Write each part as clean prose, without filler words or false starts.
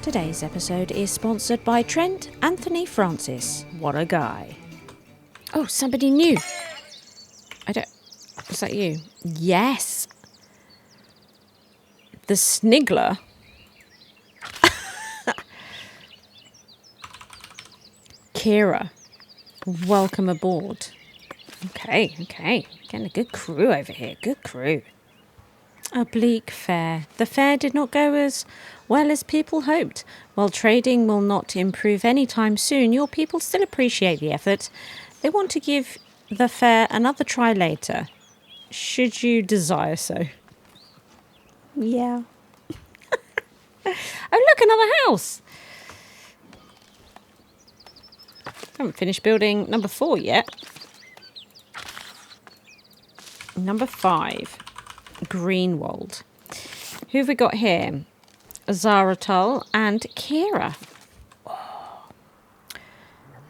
Today's episode is sponsored by Trent Anthony Francis. What a guy. Oh, somebody new. Was that you? Yes. The Sniggler. Kira, welcome aboard. Okay. Getting a good crew over here. Good crew. A bleak fair. The fair did not go as well as people hoped. While trading will not improve anytime soon, your people still appreciate the effort. They want to give the fair another try later, should you desire so. Yeah. Oh, look, another house. Haven't finished building number 4 yet. Number 5. Greenwald. Who have we got here? Zaratal and Kira. Oh.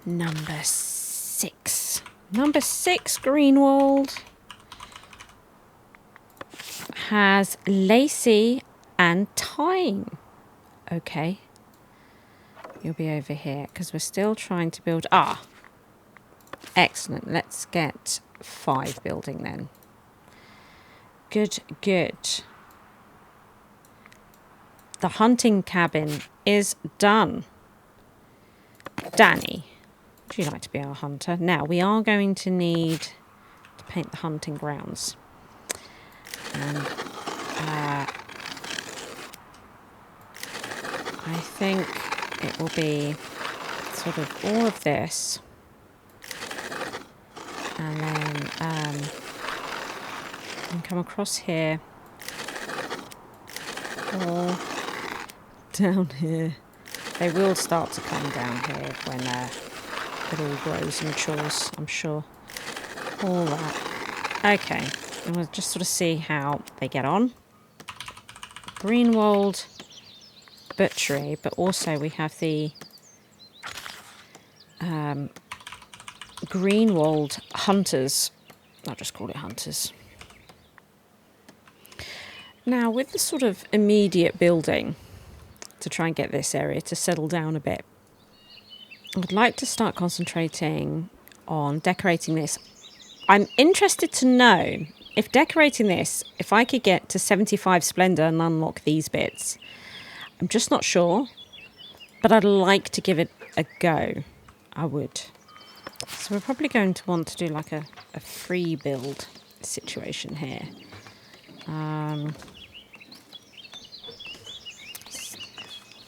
Number 6. Number 6, Greenwald, has Lacey and Time. Okay. You'll be over here because we're still trying to build... Excellent. Let's get 5 building then. Good. The hunting cabin is done. Danny, would you like to be our hunter? Now, we are going to need to paint the hunting grounds. And I think it will be sort of all of this. And then come across here. Or down here. They will start to come down here when it all grows and matures, I'm sure. All that. Okay. And we'll just sort of see how they get on. Greenwald Butchery, but also we have the Greenwald Hunters. I'll just call it Hunters. Now, with the sort of immediate building, to try and get this area to settle down a bit, I would like to start concentrating on decorating this. I'm interested to know if decorating this, if I could get to 75 splendour and unlock these bits. I'm just not sure, but I'd like to give it a go. I would. So we're probably going to want to do like a free build situation here.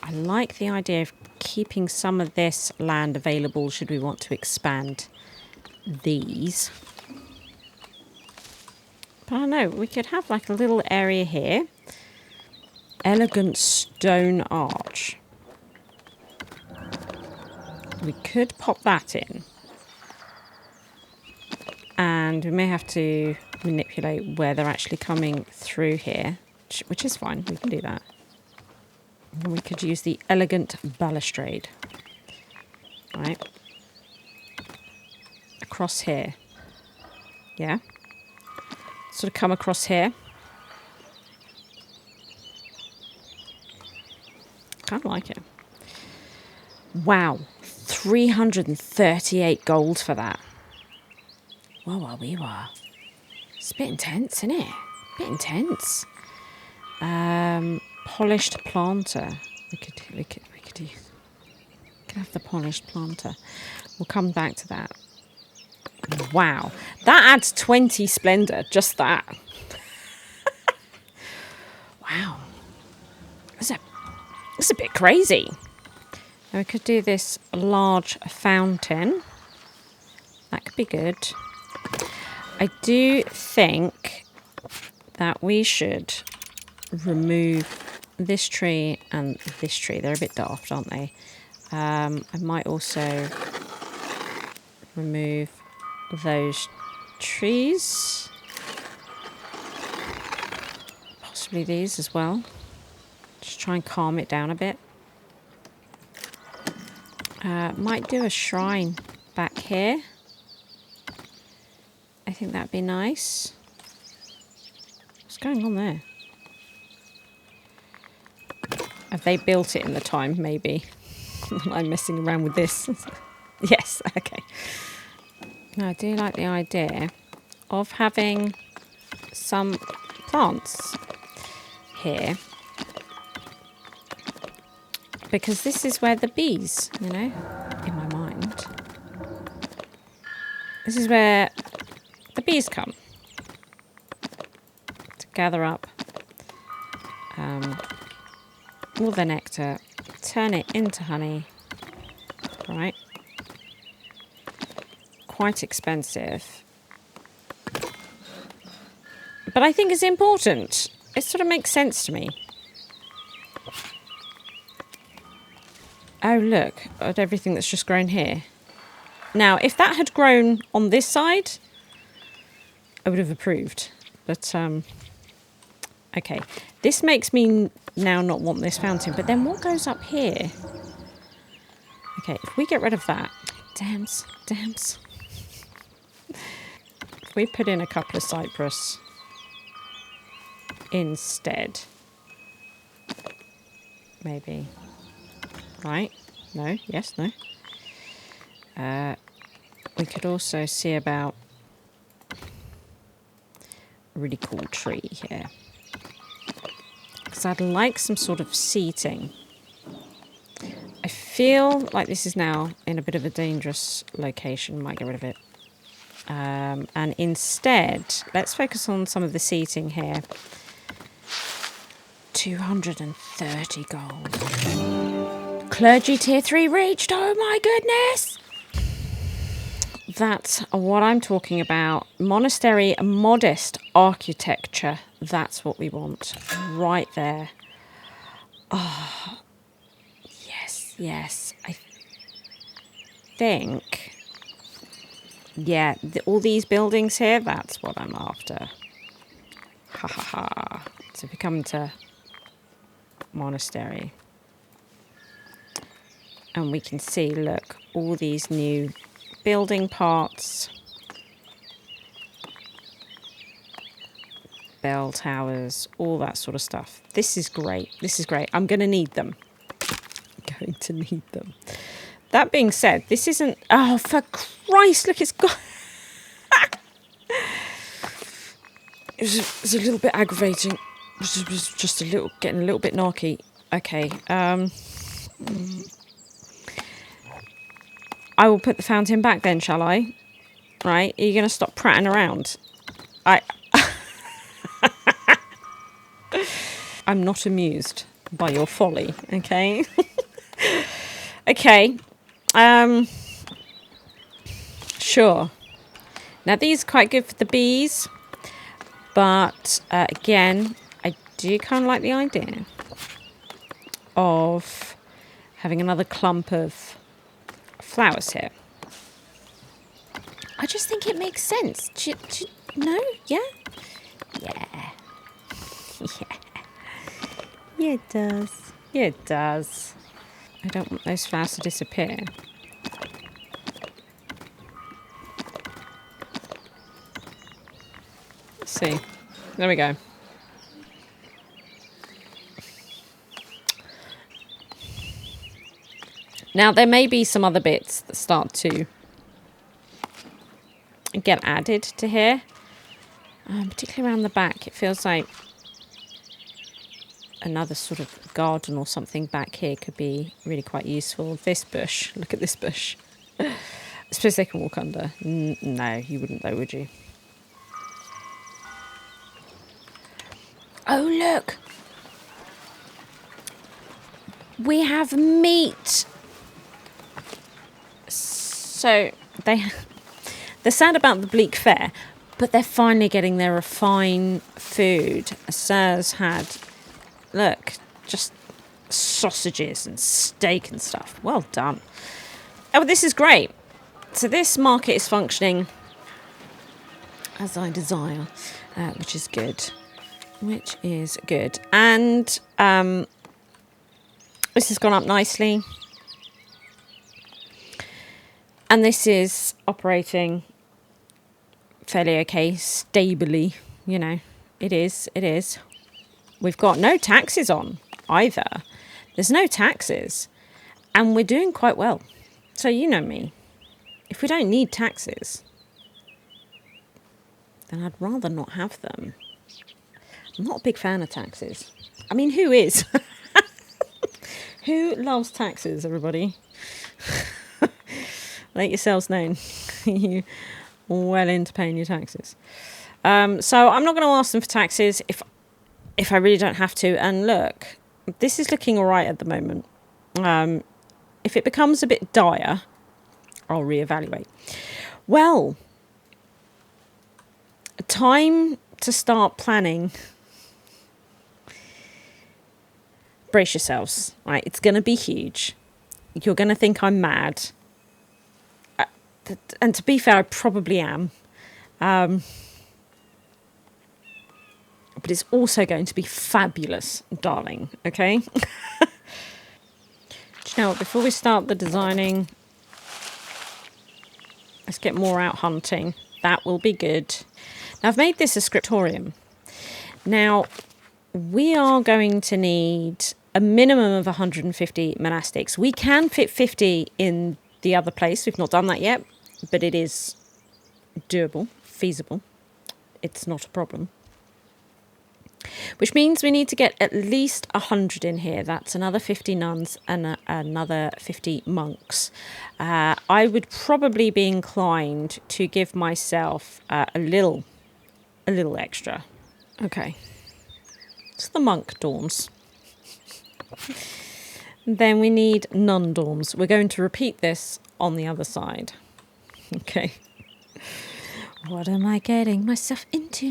I like the idea of keeping some of this land available should we want to expand these. But I don't know, we could have like a little area here. Elegant stone arch. We could pop that in. And we may have to manipulate where they're actually coming through here, which is fine, we can do that. And we could use the elegant balustrade. Right. Across here. Yeah. Sort of come across here. Kind of like it. Wow. 338 gold for that. Whoa. It's a bit intense, isn't it? A bit intense. Polished planter. We could have the polished planter. We'll come back to that. Wow. That adds 20 splendour, just that. Wow. That's a bit crazy. Now we could do this large fountain. That could be good. I do think that we should remove this tree and this tree. They're a bit daft, aren't they? I might also remove those trees. Possibly these as well. Just try and calm it down a bit. Might do a shrine back here. I think that'd be nice. What's going on there? Have they built it in the time, maybe? I'm messing around with this. Yes, okay. Now, I do like the idea of having some plants here. Because this is where the bees, you know, in my mind. This is where the bees come to gather up all the nectar, turn it into honey, right? Quite expensive. But I think it's important. It sort of makes sense to me. Oh, look at everything that's just grown here. Now, if that had grown on this side, I would have approved. But, okay. This makes me now not want this fountain. But then what goes up here? Okay, if we get rid of that. Dams. If we put in a couple of cypress instead. Maybe. Right? No? Yes? No? We could also see about a really cool tree here. Because I'd like some sort of seating. I feel like this is now in a bit of a dangerous location. Might get rid of it. And instead, let's focus on some of the seating here. 230 gold. Clergy tier 3 reached. Oh my goodness. That's what I'm talking about. Monastery, modest architecture. That's what we want. Right there. Oh, yes. I think... Yeah, all these buildings here, that's what I'm after. Ha ha ha. So if we come to Monastery. And we can see, look, all these new building parts. Bell towers, all that sort of stuff. This is great. I'm going to need them. That being said, this isn't... Oh, for Christ, look, it's got... It's a little bit aggravating. It was just getting a little bit narky. Okay. I will put the fountain back then, shall I? Right? Are you going to stop prattling around? I'm not amused by your folly, okay? Okay. Sure. Now, these are quite good for the bees. But, again, I do kind of like the idea of having another clump of flowers here. I just think it makes sense. No? Yeah? Yeah. Yeah, it does. Yeah, it does. I don't want those flowers to disappear. Let's see. There we go. Now, there may be some other bits that start to get added to here. Particularly around the back. It feels like another sort of garden or something back here could be really quite useful. This bush. Look at this bush. I suppose they can walk under. No, you wouldn't though, would you? Oh, look. We have meat. So they're sad about the bleak fare, but they're finally getting their refined food. Sir's had, look, just sausages and steak and stuff. Well done. Oh, this is great. So this market is functioning as I desire, which is good. And this has gone up nicely. And this is operating fairly okay, stably, you know. It is. We've got no taxes on either. There's no taxes, and we're doing quite well. So you know me. If we don't need taxes, then I'd rather not have them. I'm not a big fan of taxes. I mean, who is? Who loves taxes, everybody? Let yourselves known. You well into paying your taxes. So I'm not going to ask them for taxes if I really don't have to. And look, this is looking all right at the moment. If it becomes a bit dire, I'll reevaluate. Well, time to start planning. Brace yourselves, right? It's going to be huge. You're going to think I'm mad. And to be fair, I probably am. But it's also going to be fabulous, darling, okay? Do you know what? Before we start the designing, let's get more out hunting. That will be good. Now, I've made this a scriptorium. Now, we are going to need a minimum of 150 monastics. We can fit 50 in the other place. We've not done that yet, but it is doable, feasible. It's not a problem. Which means we need to get at least 100 in here. That's another 50 nuns and another 50 monks. I would probably be inclined to give myself a little extra. Okay. It's the monk dorms. Then we need nun dorms. We're going to repeat this on the other side. Okay. What am I getting myself into?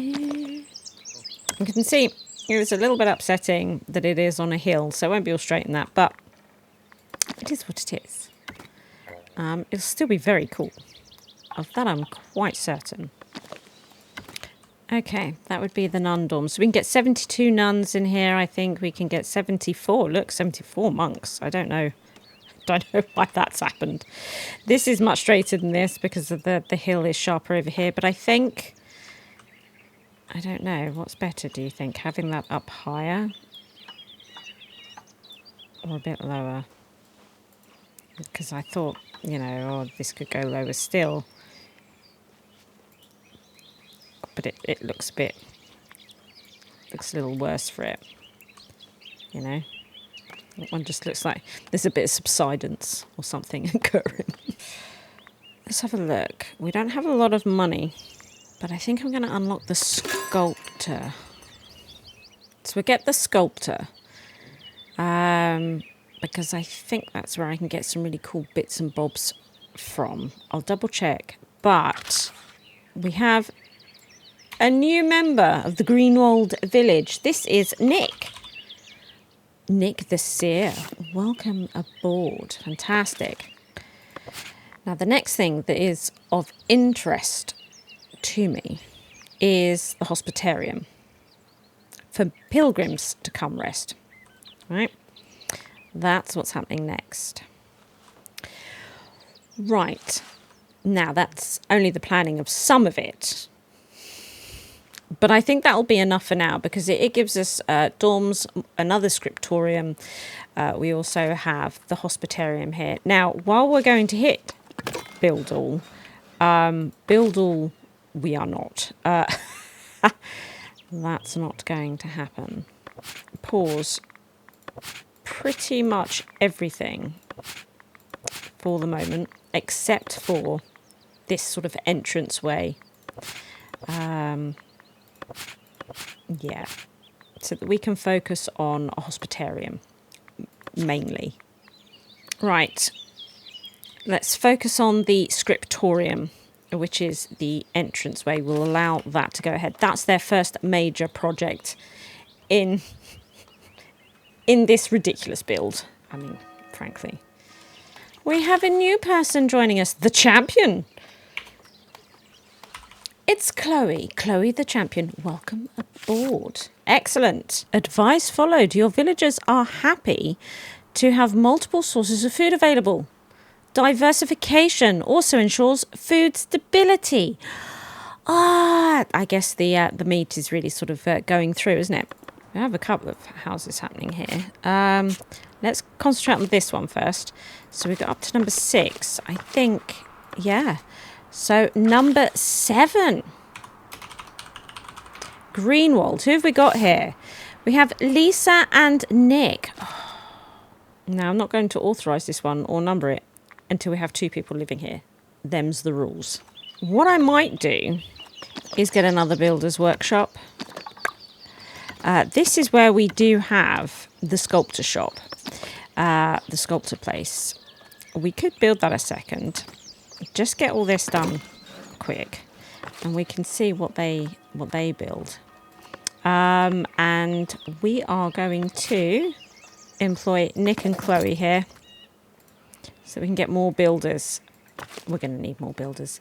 You can see it's a little bit upsetting that it is on a hill, so it won't be all straight in that, but it is what it is. It'll still be very cool. Of that I'm quite certain. Okay, that would be the nun dorm. So we can get 72 nuns in here. I think we can get 74. Look, 74 monks. I don't know why that's happened. This is much straighter than this because of the hill is sharper over here. But I think, I don't know, what's better, do you think? Having that up higher or a bit lower? Because I thought, this could go lower still. But it looks a little worse for it, That one just looks like there's a bit of subsidence or something occurring. Let's have a look. We don't have a lot of money, but I think I'm going to unlock the sculptor. So we get the sculptor, because I think that's where I can get some really cool bits and bobs from. I'll double check, but we have a new member of the Greenwald village. This is Nick. Nick the Seer. Welcome aboard. Fantastic. Now, the next thing that is of interest to me is the hospitarium for pilgrims to come rest. Right? That's what's happening next. Right. Now, that's only the planning of some of it. But I think that'll be enough for now because it gives us dorms, another scriptorium. We also have the hospitarium here. Now, while we're going to hit build all we are not. That's not going to happen. Pause. Pretty much everything for the moment, except for this sort of entranceway. Yeah, so that we can focus on a hospitarium, mainly. Right, let's focus on the scriptorium, which is the entranceway. We'll allow that to go ahead. That's their first major project in this ridiculous build. I mean, frankly. We have a new person joining us, the champion. It's Chloe. Chloe the champion. Welcome aboard. Excellent. Advice followed. Your villagers are happy to have multiple sources of food available. Diversification also ensures food stability. I guess the meat is really sort of going through, isn't it? We have a couple of houses happening here. Let's concentrate on this one first. So we got up to number 6, I think. Yeah. So number 7. Greenwald. Who have we got here? We have Lisa and Nick. Oh. Now, I'm not going to authorise this one or number it until we have 2 people living here. Them's the rules. What I might do is get another builder's workshop. This is where we do have the sculptor shop, the sculptor place. We could build that a second. Just get all this done quick, and we can see what they build. And we are going to employ Nick and Chloe here, so we can get more builders. We're going to need more builders.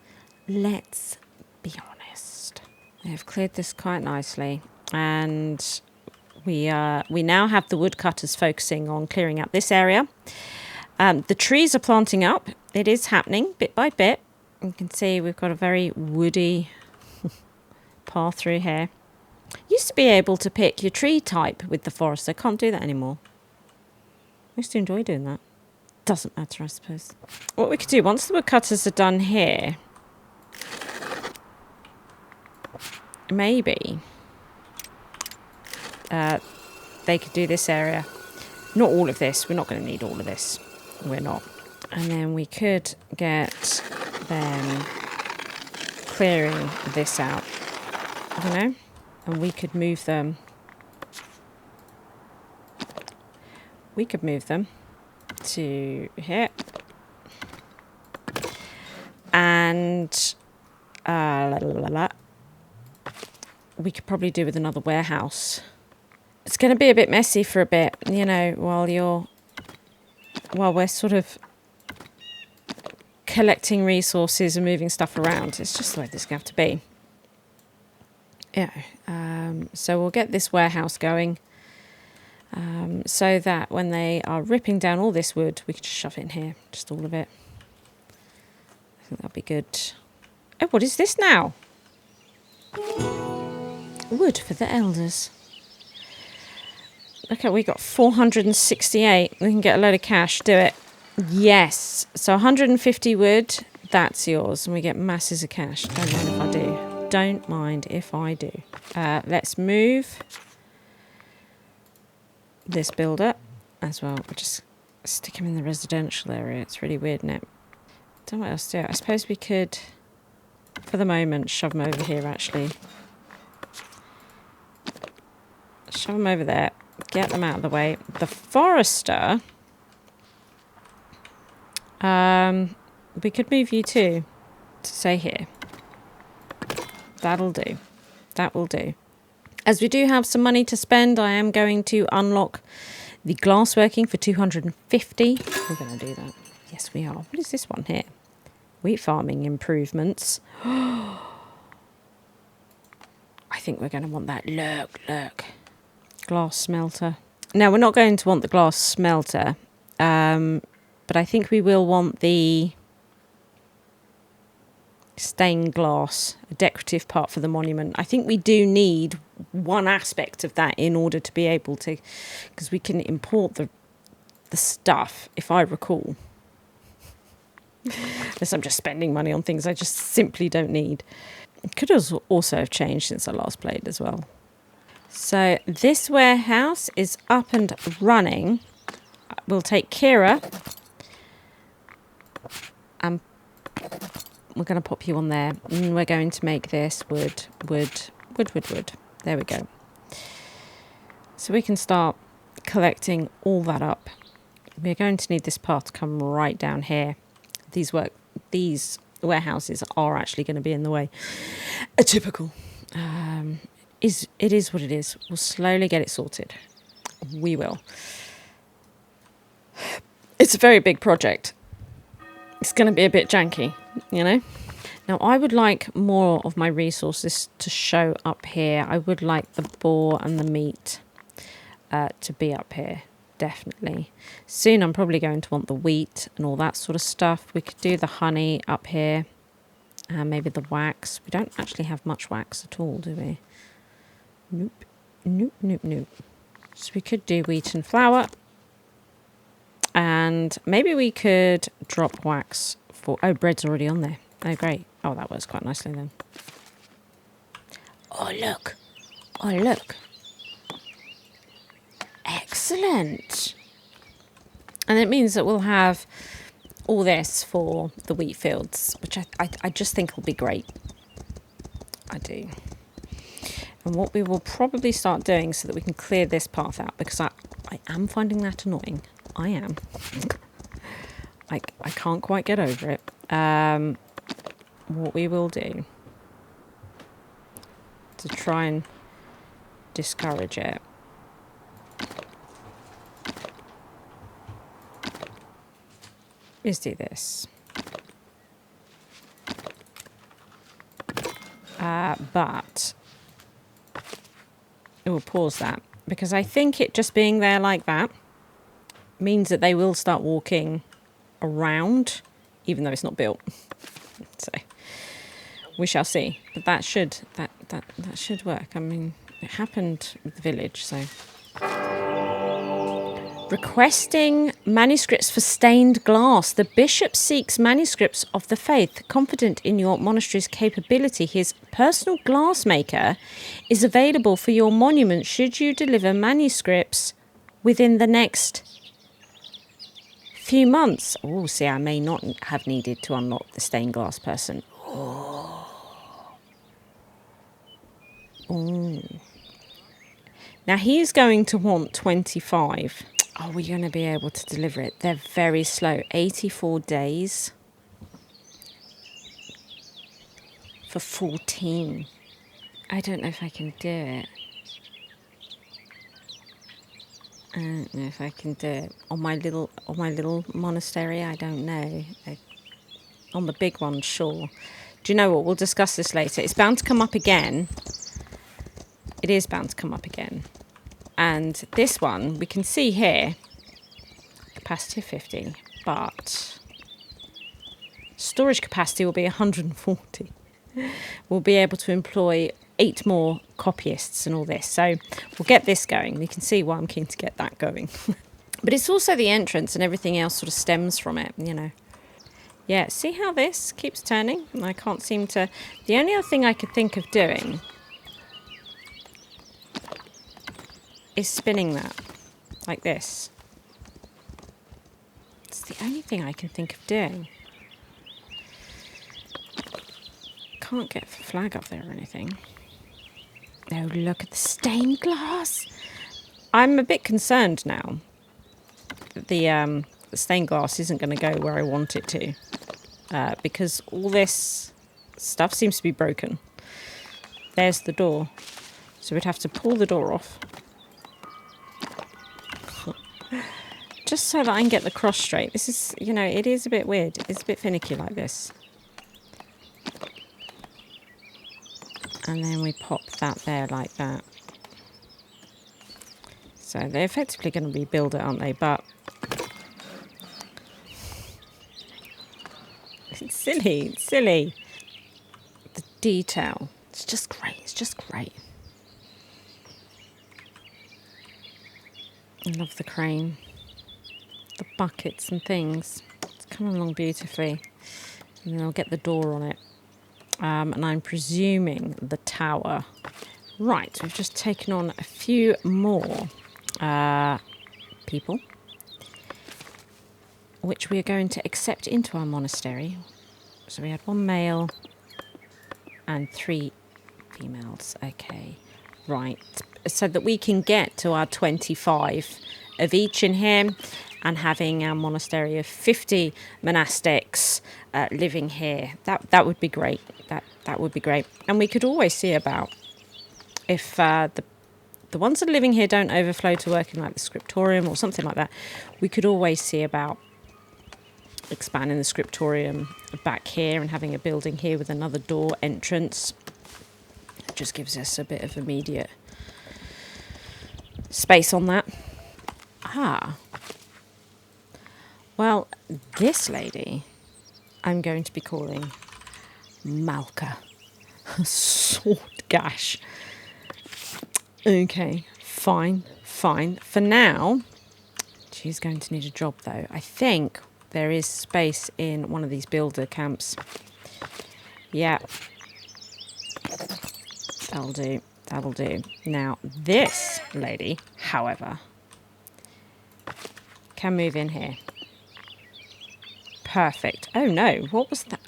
Let's be honest. I have cleared this quite nicely. And we now have the woodcutters focusing on clearing out this area. The trees are planting up. It is happening bit by bit. You can see we've got a very woody path through here. Used to be able to pick your tree type with the forest. I can't do that anymore. I used to enjoy doing that. Doesn't matter, I suppose. What we could do, once the woodcutters are done here, maybe they could do this area. Not all of this. We're not going to need all of this. We're not. And then we could get them clearing this out, you know? And we could move them. We could move them to here. And we could probably do with another warehouse. It's going to be a bit messy for a bit, you know, while we're sort of collecting resources and moving stuff around. It's just the way this is going to have to be. Yeah. So we'll get this warehouse going, so that when they are ripping down all this wood, we can just shove it in here, just all of it. I think that'll be good. Oh, what is this now? Wood for the elders. Okay, we got 468. We can get a load of cash. Do it. Yes. So 150 wood. That's yours. And we get masses of cash. Don't mind if I do. Don't mind if I do. Let's move this builder as well. We'll just stick him in the residential area. It's really weird, isn't it? Don't know what else to do. I suppose we could, for the moment, shove him over here, actually. Shove them over there. Get them out of the way. The forester. We could move you too to say here. That'll do. That will do. As we do have some money to spend, I am going to unlock the glassworking for 250. We're going to do that. Yes, we are. What is this one here? Wheat farming improvements. I think we're going to want that. Look. Glass smelter. Now, we're not going to want the glass smelter, but I think we will want the stained glass, a decorative part for the monument. I think we do need one aspect of that in order to be able to, because we can import the stuff, if I recall. Unless I'm just spending money on things I just simply don't need. It could also have changed since I last played as well. So this warehouse is up and running. We'll take Kira and we're going to pop you on there. And we're going to make this wood. There we go. So we can start collecting all that up. We're going to need this path to come right down here. These warehouses are actually going to be in the way. Typical. It is what it is. We'll slowly get it sorted. We will. It's a very big project. It's going to be a bit janky, you know. Now, I would like more of my resources to show up here. I would like the boar and the meat to be up here, definitely. Soon I'm probably going to want the wheat and all that sort of stuff. We could do the honey up here. Maybe the wax. We don't actually have much wax at all, do we? Nope. Nope, nope, nope. So we could do wheat and flour. And maybe we could drop wax for... Oh, bread's already on there. Oh, great. Oh, that works quite nicely then. Oh, look. Oh, look. Excellent. And it means that we'll have all this for the wheat fields, which I just think will be great. I do. And what we will probably start doing so that we can clear this path out, because I am finding that annoying. I am. I can't quite get over it. What we will do to try and discourage it is do this. But it will pause that, because I think it just being there like that means that they will start walking around, even though it's not built. So we shall see. But that should work. I mean, it happened with the village, so. Requesting manuscripts for stained glass. The bishop seeks manuscripts of the faith. Confident in your monastery's capability, his personal glassmaker is available for your monument should you deliver manuscripts within the next few months. Oh, see, I may not have needed to unlock the stained glass person. Oh. Now he's going to want 25. Are we going to be able to deliver it? They're very slow. 84 days for 14. I don't know if I can do it. I don't know if I can do it on my little monastery. I don't know. On the big one, sure. Do you know what? We'll discuss this later. It's bound to come up again. It is bound to come up again. And this one, we can see here, capacity of 50, but storage capacity will be 140. We'll be able to employ 8 more copyists and all this. So we'll get this going. You can see why I'm keen to get that going. But it's also the entrance and everything else sort of stems from it, you know. Yeah, see how this keeps turning? I can't seem to... The only other thing I could think of doing is spinning that, like this. It's the only thing I can think of doing. Can't get a flag up there or anything. Oh, look at the stained glass. I'm a bit concerned now that the stained glass isn't going to go where I want it to, because all this stuff seems to be broken. There's the door. So we'd have to pull the door off. Just so that I can get the cross straight. This is, you know, it is a bit weird. It's a bit finicky like this. And then we pop that there like that. So they're effectively going to rebuild it, aren't they? But it's silly. It's silly. The detail. It's just great. It's just great. I love the crane. The buckets and things. It's coming along beautifully. And then I'll get the door on it. And I'm presuming the tower. Right, we've just taken on a few more people, which we are going to accept into our monastery. So we had 1 male and 3 females. Okay, right. So that we can get to our 25 of each in here, and having our monastery of 50 monastics living here. That would be great. That would be great. And we could always see about if the ones that are living here don't overflow to working like the scriptorium or something like that. We could always see about expanding the scriptorium back here and having a building here with another door entrance. It just gives us a bit of immediate space on that. Well, this lady I'm going to be calling Malka. Sword gash. Okay, fine. For now, she's going to need a job, though. I think there is space in one of these builder camps. Yeah. That'll do. Now, this lady, however, can move in here. Perfect. Oh, no. What was that?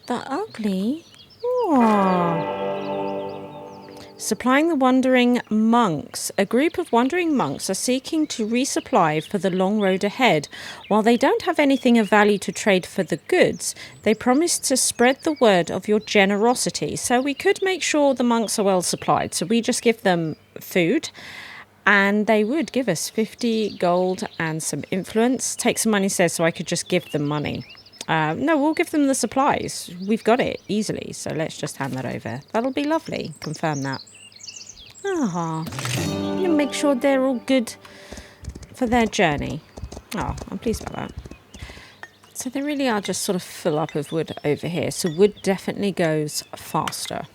The ugly? Aww. Supplying the wandering monks. A group of wandering monks are seeking to resupply for the long road ahead. While they don't have anything of value to trade for the goods, they promise to spread the word of your generosity. So we could make sure the monks are well supplied. So we just give them food and they would give us 50 gold and some influence. Take some money, says, so I could just give them money. No, we'll give them the supplies. We've got it easily, so let's just hand that over. That'll be lovely. Confirm that. You make sure they're all good for their journey. Oh, I'm pleased about that. So they really are just sort of full up of wood over here. So wood definitely goes faster.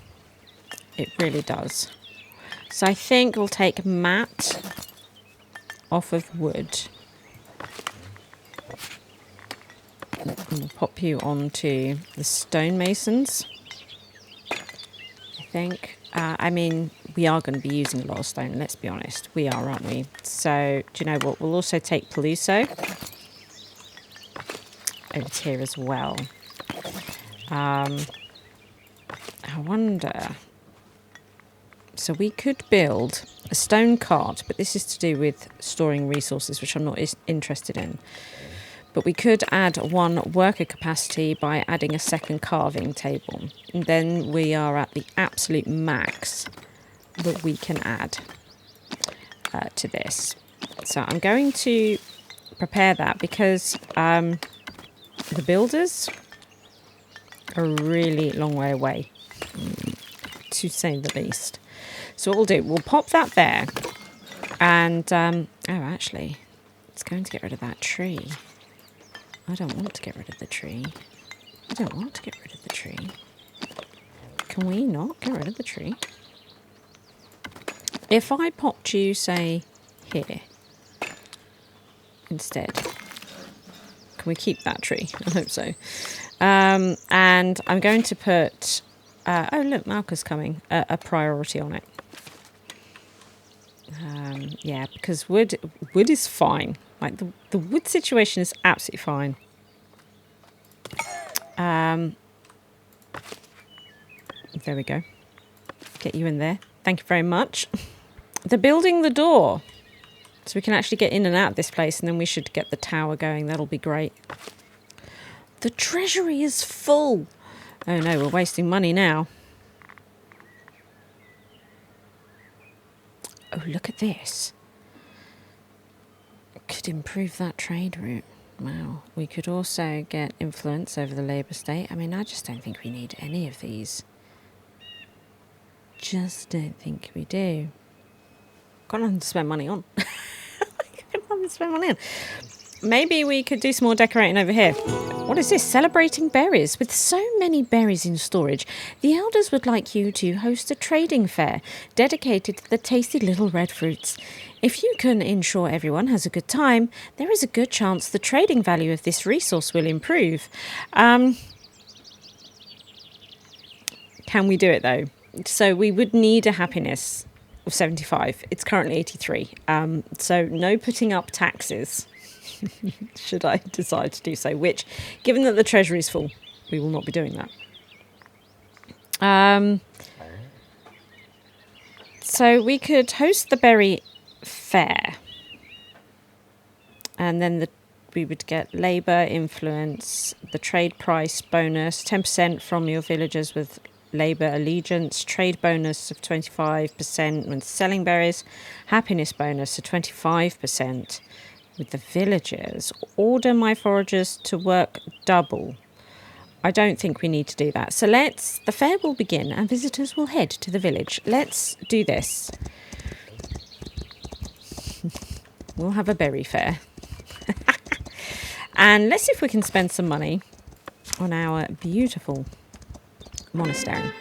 It really does. So I think we'll take mat off of wood. And we'll pop you onto the stonemasons, I think. I mean, we are going to be using a lot of stone, let's be honest. We are, aren't we? So, do you know what? We'll also take Peluso over here as well. I wonder... So we could build a stone cart, but this is to do with storing resources, which I'm not interested in. But we could add one worker capacity by adding a second carving table. And then we are at the absolute max that we can add to this. So I'm going to prepare that because the builders are a really long way away, to say the least. So what we'll do, we'll pop that there. And, oh, actually, it's going to get rid of that tree. I don't want to get rid of the tree. Can we not get rid of the tree? If I popped you, say, here instead, can we keep that tree? I hope so. And I'm going to put, oh look, Malka's coming, a priority on it. Yeah, because wood is fine. Like the wood situation is absolutely fine. There we go. Get you in there. Thank you very much. They're building the door. So we can actually get in and out of this place, and then we should get the tower going. That'll be great. The treasury is full. Oh no, we're wasting money now. Oh, look at this. Could improve that trade route. Wow. We could also get influence over the labour state. I mean, I just don't think we need any of these. Just don't think we do. Got nothing to spend money on. Maybe we could do some more decorating over here. What is this? Celebrating berries. With so many berries in storage, the elders would like you to host a trading fair dedicated to the tasty little red fruits. If you can ensure everyone has a good time, there is a good chance the trading value of this resource will improve. Can we do it though? So we would need a happiness of 75. It's currently 83. So no putting up taxes. Should I decide to do so, which, given that the treasury is full, we will not be doing that. So we could host the berry fair, and then we would get labour influence, the trade price bonus, 10% from your villagers with labour allegiance, trade bonus of 25% when selling berries, happiness bonus of 25%. With the villagers, order my foragers to work double. I don't think we need to do that. So the fair will begin and visitors will head to the village. Let's do this. We'll have a berry fair. And let's see if we can spend some money on our beautiful monastery.